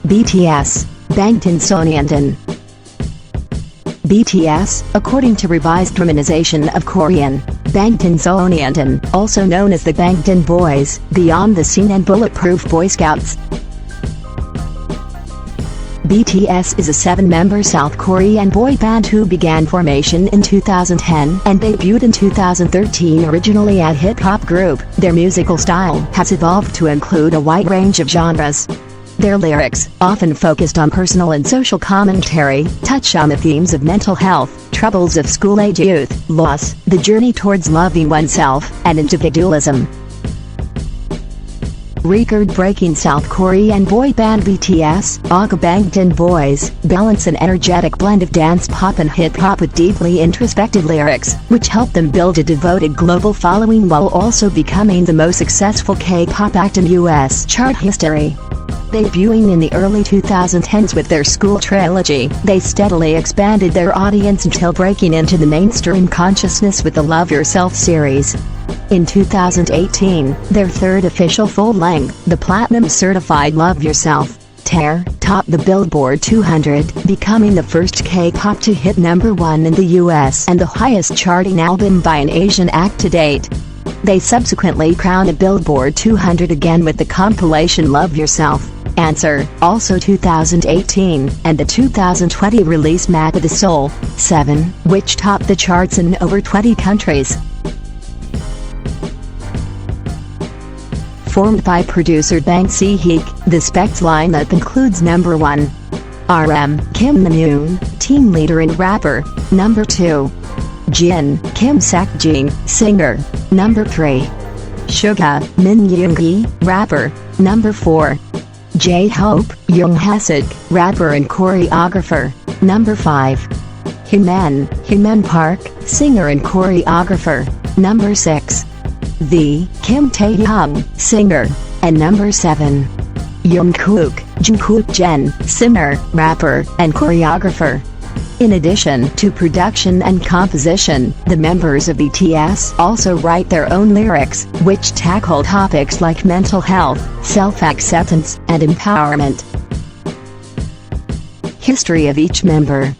BTS, Bangtan Sonyeondan. BTS, according to revised romanization of Korean, Bangtan Sonyeondan, also known as the Bangtan Boys, Beyond the Scene and Bulletproof Boy Scouts. BTS is a 7-member South Korean boy band who began formation in 2010 and debuted in 2013 originally as a hip-hop group. Their musical style has evolved to include a wide range of genres. Their lyrics, often focused on personal and social commentary, touch on the themes of mental health, troubles of school-age youth, loss, the journey towards loving oneself, and individualism. Record-breaking South Korean boy band BTS, aka Bangtan Boys, balance an energetic blend of dance pop and hip-hop with deeply introspective lyrics, which helped them build a devoted global following while also becoming the most successful K-pop act in US chart history. Debuting in the early 2010s with their School trilogy, they steadily expanded their audience until breaking into the mainstream consciousness with the Love Yourself series. In 2018, their third official full-length, the platinum-certified Love Yourself, Tear, topped the Billboard 200, becoming the first K-pop to hit #1 in the US and the highest charting album by an Asian act to date. They subsequently crowned the Billboard 200 again with the compilation Love Yourself, Answer, also 2018, and the 2020 release Map of the Soul, 7, which topped the charts in over 20 countries. Formed by producer Bang Si-hyuk, the Specs lineup includes #1. RM, Kim Min-yoon, team leader and rapper. #2. Jin, Kim Sak-jin, singer. #3. Suga, Min Yoongi, rapper. #4. Jhope, Young Hasik, rapper and choreographer. #5. Hyman Park, singer and choreographer. #6. The Kim Tae-young, singer. And #7. Jungkook Jen, singer, rapper, and choreographer. In addition to production and composition, the members of BTS also write their own lyrics, which tackle topics like mental health, self-acceptance, and empowerment. History of each member.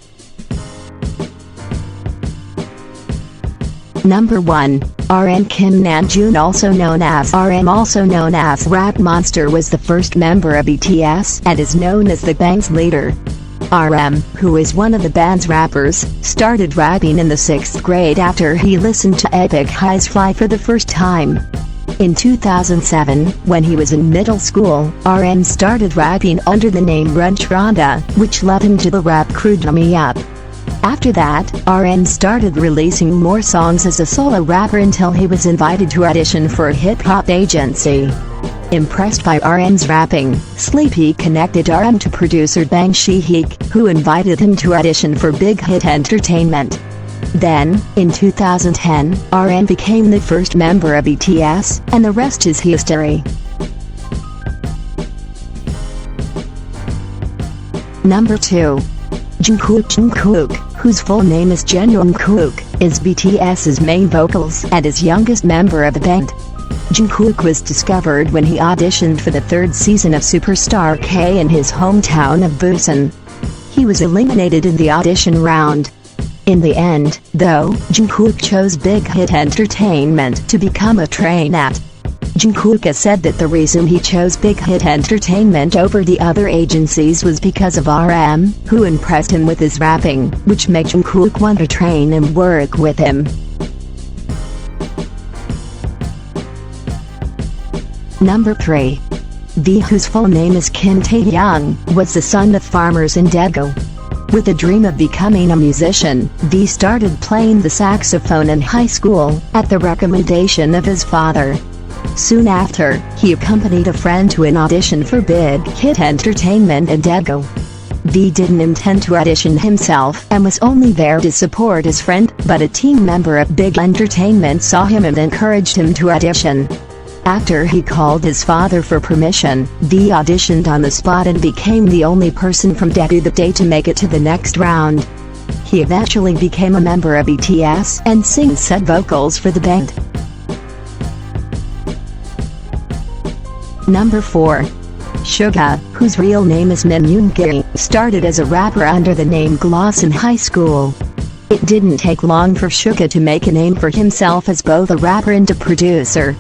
#1. RM Kim Namjoon, also known as RM, also known as Rap Monster, was the first member of BTS and is known as the band's leader. RM, who is one of the band's rappers, started rapping in the 6th grade after he listened to Epic High's Fly for the first time. In 2007, when he was in middle school, RM started rapping under the name Runtranda, which led him to the rap crew Dummy Up. After that, RM started releasing more songs as a solo rapper until he was invited to audition for a hip-hop agency. Impressed by RM's rapping, Sleepy connected RM to producer Bang Si-hyuk, who invited him to audition for Big Hit Entertainment. Then, in 2010, RM became the first member of BTS, and the rest is history. #2. Jungkook, whose full name is Jungkook, is BTS's main vocals and is youngest member of the band. Jungkook was discovered when he auditioned for the 3rd season of Superstar K in his hometown of Busan. He was eliminated in the audition round. In the end, though, Jungkook chose Big Hit Entertainment to become a train act. Jungkook has said that the reason he chose Big Hit Entertainment over the other agencies was because of RM, who impressed him with his rapping, which made Jungkook want to train and work with him. #3. V, whose full name is Kim Tae-young, was the son of farmers in Daegu. With a dream of becoming a musician, V started playing the saxophone in high school, at the recommendation of his father. Soon after, he accompanied a friend to an audition for Big Hit Entertainment in Daegu. V didn't intend to audition himself and was only there to support his friend, but a team member of Big Entertainment saw him and encouraged him to audition. After he called his father for permission, V auditioned on the spot and became the only person from Daegu that day to make it to the next round. He eventually became a member of BTS and sings said vocals for the band. #4. Suga, whose real name is Min Yoongi, started as a rapper under the name Gloss in high school. It didn't take long for Suga to make a name for himself as both a rapper and a producer.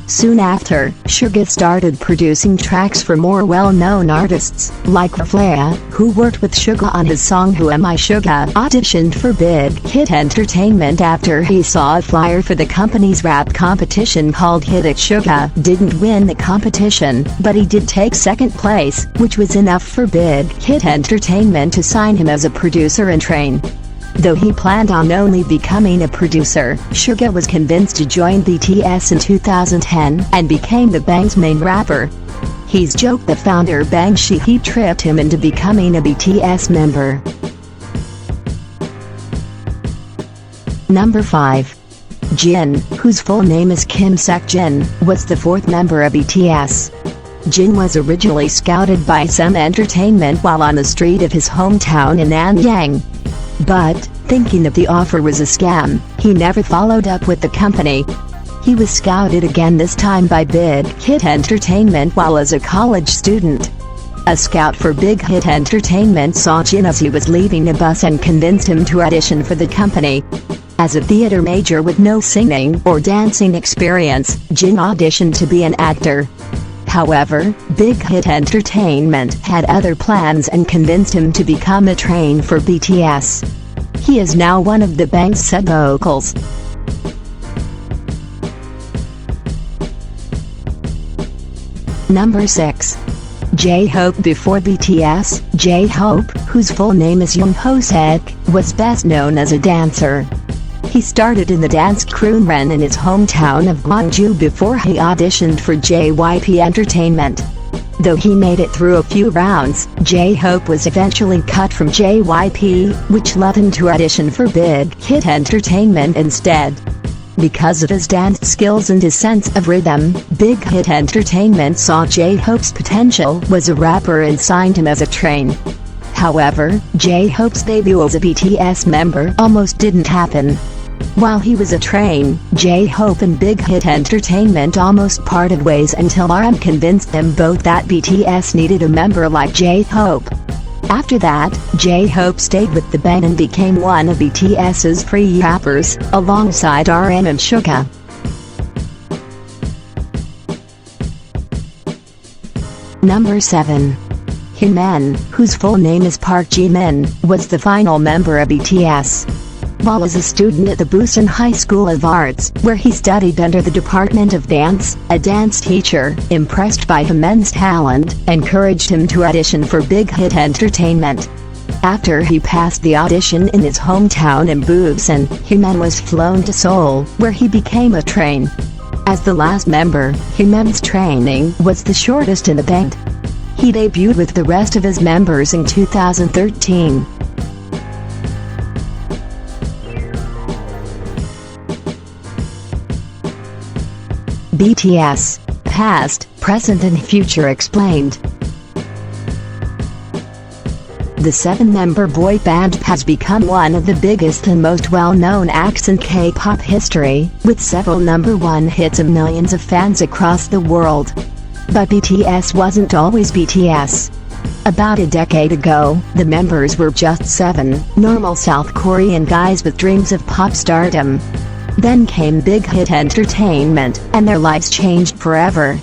Soon after, Suga started producing tracks for more well-known artists, like Raflea, who worked with Suga on his song Who Am I. Suga auditioned for Big Hit Entertainment after he saw a flyer for the company's rap competition called Hit It. Suga didn't win the competition, but he did take second place, which was enough for Big Hit Entertainment to sign him as a producer and train. Though he planned on only becoming a producer, Suga was convinced to join BTS in 2010 and became the Bang's main rapper. He's joked the founder Bang Shi tricked him into becoming a BTS member. Number 5. Jin, whose full name is Kim Seok-jin, was the fourth member of BTS. Jin was originally scouted by SM Entertainment while on the street of his hometown in Anyang. But, thinking that the offer was a scam, he never followed up with the company. He was scouted again, this time by Big Hit Entertainment while as a college student. A scout for Big Hit Entertainment saw Jin as he was leaving a bus and convinced him to audition for the company. As a theater major with no singing or dancing experience, Jin auditioned to be an actor. However, Big Hit Entertainment had other plans and convinced him to become a train for BTS. He is now one of the Bang's set vocals. Number 6. Jhope. Before BTS, Jhope, whose full name is Jungkook, was best known as a dancer. He started in the dance crew Ren in his hometown of Gwangju before he auditioned for JYP Entertainment. Though he made it through a few rounds, Jhope was eventually cut from JYP, which led him to audition for Big Hit Entertainment instead. Because of his dance skills and his sense of rhythm, Big Hit Entertainment saw Jhope's potential as a rapper and signed him as a train. However, Jhope's debut as a BTS member almost didn't happen. While he was a train, Jhope and Big Hit Entertainment almost parted ways until RM convinced them both that BTS needed a member like Jhope. After that, Jhope stayed with the band and became one of BTS's free rappers, alongside RM and Suga. Number 7. Jimin, whose full name is Park Jimin, was the final member of BTS. While as a student at the Busan High School of Arts, where he studied under the Department of Dance, a dance teacher, impressed by Jimin's talent, encouraged him to audition for Big Hit Entertainment. After he passed the audition in his hometown in Busan, Jimin was flown to Seoul, where he became a train. As the last member, Jimin's training was the shortest in the band. He debuted with the rest of his members in 2013. BTS. Past, Present and Future explained. The 7-member boy band has become one of the biggest and most well-known acts in K-pop history, with several #1 hits and millions of fans across the world. But BTS wasn't always BTS. About a decade ago, the members were just 7 normal South Korean guys with dreams of pop stardom. Then came Big Hit Entertainment, and their lives changed forever.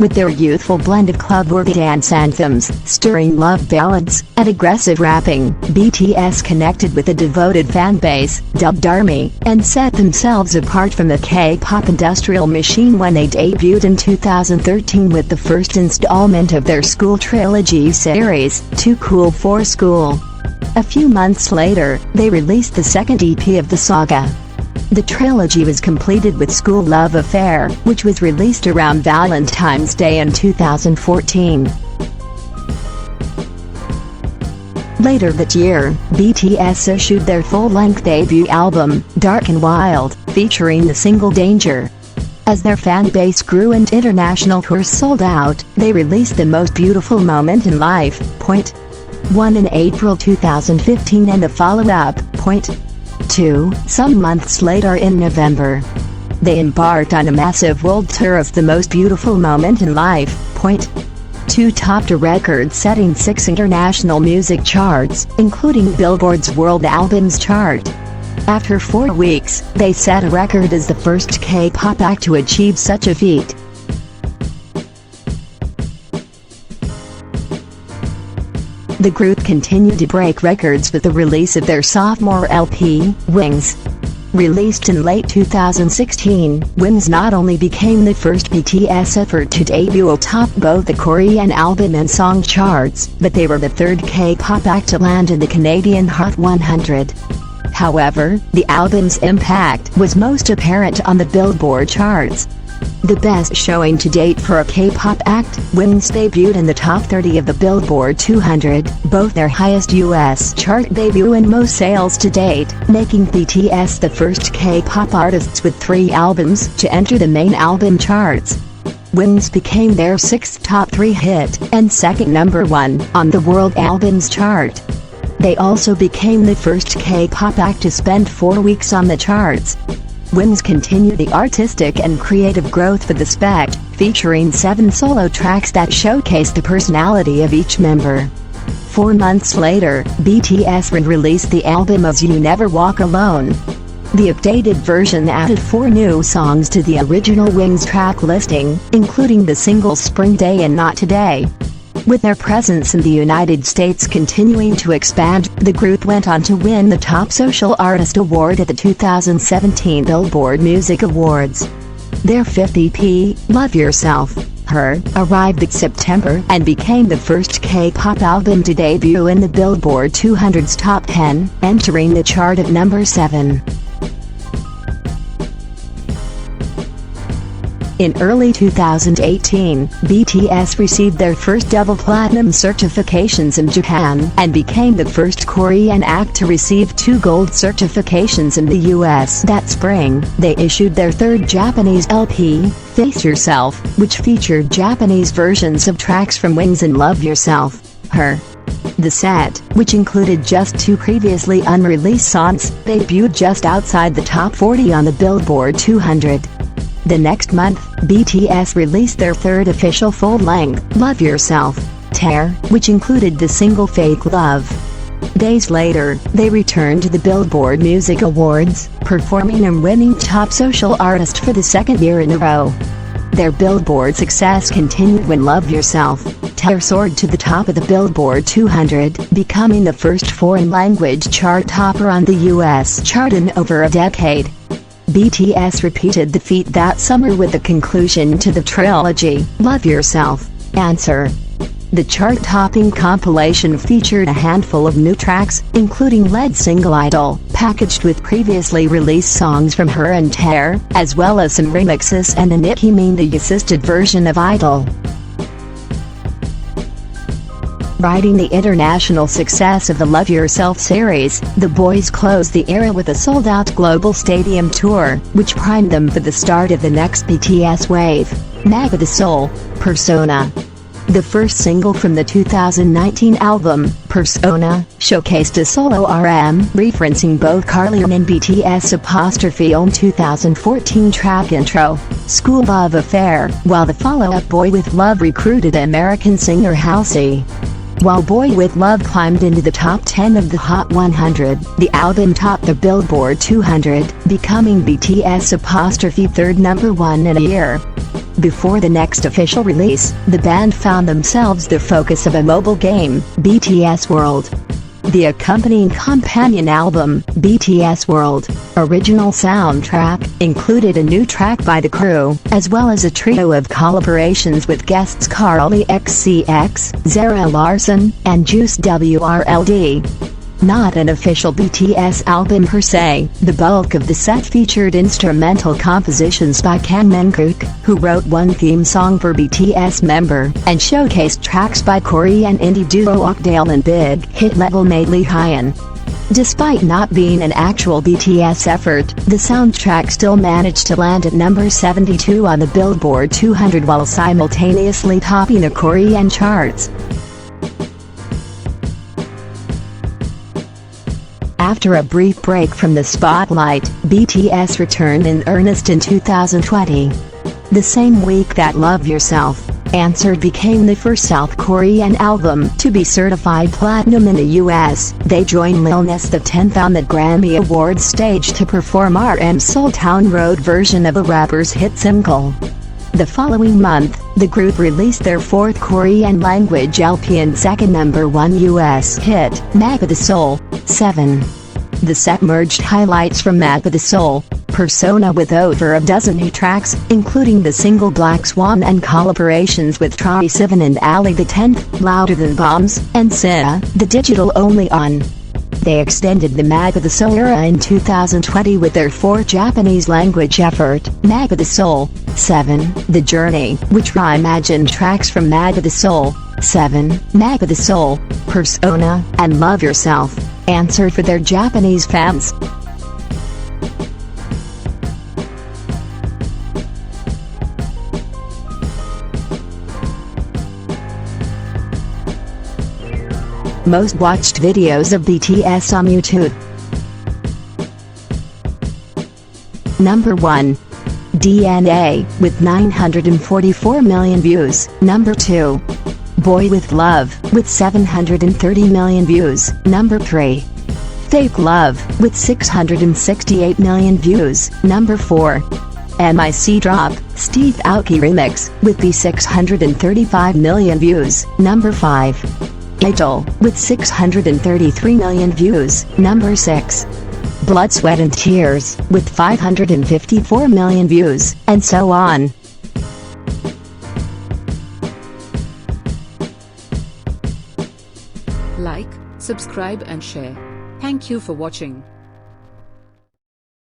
With their youthful blend of club-worthy dance anthems, stirring love ballads, and aggressive rapping, BTS connected with a devoted fan base, dubbed ARMY, and set themselves apart from the K-pop industrial machine when they debuted in 2013 with the first installment of their school trilogy series, Too Cool for School. A few months later, they released the second EP of the saga. The trilogy was completed with School Love Affair, which was released around Valentine's Day in 2014. Later that year, BTS issued their full-length debut album, Dark and Wild, featuring the single Danger. As their fan base grew and international tours sold out, they released The Most Beautiful Moment in Life, .1 in April 2015 and the follow-up, .2, some months later in November. they embarked on a massive world tour of the most beautiful moment in life. Point 2 topped a record-setting 6 international music charts, including Billboard's World Albums chart. After 4 weeks, they set a record as the first K-pop act to achieve such a feat. The group continued to break records with the release of their sophomore LP, Wings. Released in late 2016, Wings not only became the first BTS effort to debut atop both the Korean album and song charts, but they were the third K-pop act to land in the Canadian Hot 100. However, the album's impact was most apparent on the Billboard charts. The best showing to date for a K-pop act, Wings debuted in the top 30 of the Billboard 200, both their highest US chart debut and most sales to date, making BTS the first K-pop artists with 3 albums to enter the main album charts. Wings became their 6th top 3 hit, and 2nd number 1, on the World Albums chart. They also became the first K-pop act to spend 4 weeks on the charts. Wings continued the artistic and creative growth for the SPECT, featuring 7 solo tracks that showcase the personality of each member. 4 months later, BTS released the album As You Never Walk Alone. The updated version added 4 new songs to the original Wings track listing, including the singles Spring Day and Not Today. With their presence in the United States continuing to expand, the group went on to win the Top Social Artist Award at the 2017 Billboard Music Awards. Their 5th EP, Love Yourself, Her, arrived in September and became the first K-pop album to debut in the Billboard 200's Top 10, entering the chart at number 7. In early 2018, BTS received their first double platinum certifications in Japan, and became the first Korean act to receive 2 gold certifications in the US. That spring, they issued their 3rd Japanese LP, Face Yourself, which featured Japanese versions of tracks from Wings and Love Yourself, Her. The set, which included just 2 previously unreleased songs, debuted just outside the top 40 on the Billboard 200. The next month, BTS released their 3rd official full-length, Love Yourself, Tear, which included the single Fake Love. Days later, they returned to the Billboard Music Awards, performing and winning Top Social Artist for the 2nd year in a row. Their Billboard success continued when Love Yourself, Tear soared to the top of the Billboard 200, becoming the first foreign-language chart topper on the US chart in over a decade. BTS repeated the feat that summer with the conclusion to the trilogy, Love Yourself, Answer. The chart-topping compilation featured a handful of new tracks, including lead single Idol, packaged with previously released songs from Her and Tear, as well as some remixes and a Nicki Minaj-assisted version of Idol. Riding the international success of the Love Yourself series, the boys closed the era with a sold-out global stadium tour, which primed them for the start of the next BTS wave, Mega the Soul, Persona. The first single from the 2019 album, Persona, showcased a solo RM referencing both Carly and BTS' own 2014 track intro, School Love Affair, while the follow-up Boy With Love recruited American singer Halsey. While Boy With Love climbed into the top 10 of the Hot 100, the album topped the Billboard 200, becoming BTS' 3rd number 1 in a year. Before the next official release, the band found themselves the focus of a mobile game, BTS World. The accompanying companion album, BTS World, original soundtrack, included a new track by the crew, as well as a trio of collaborations with guests Carly XCX, Zara Larsson, and Juice WRLD. Not an official BTS album per se, the bulk of the set featured instrumental compositions by Jungkook, who wrote one theme song per BTS member, and showcased tracks by Korean indie duo Oakdale and big hit label Lee Hyun. Despite not being an actual BTS effort, the soundtrack still managed to land at number 72 on the Billboard 200 while simultaneously topping the Korean charts. After a brief break from the spotlight, BTS returned in earnest in 2020. The same week that Love Yourself, Answered became the first South Korean album to be certified platinum in the US. They joined Lil Nas X on the Grammy Awards stage to perform RM's Soul Town Road version of the rapper's hit single. The following month, the group released their fourth Korean-language LP and second #1 US hit, Map of the Soul, 7. The set merged highlights from Map of the Soul, Persona with over a dozen new tracks, including the single Black Swan and collaborations with Troye Sivan and Ali X, Louder Than Bombs, and Sia, the digital-only on. They extended the Map of the Soul era in 2020 with their fourth Japanese-language effort, Map of the Soul, 7, The Journey, which reimagined tracks from Map of the Soul, 7, Map of the Soul, Persona, and Love Yourself, Answered for their Japanese fans. Most watched videos of BTS on YouTube. Number 1. DNA, with 944 million views. Number 2. Boy With Love, with 730 million views. Number 3. Fake Love, with 668 million views. Number 4. MIC Drop, Steve Aoki Remix, with the 635 million views. Number 5. Idol, with 633 million views. Number 6. Blood, Sweat and Tears, with 554 million views, and so on. Like, subscribe and share. Thank you for watching.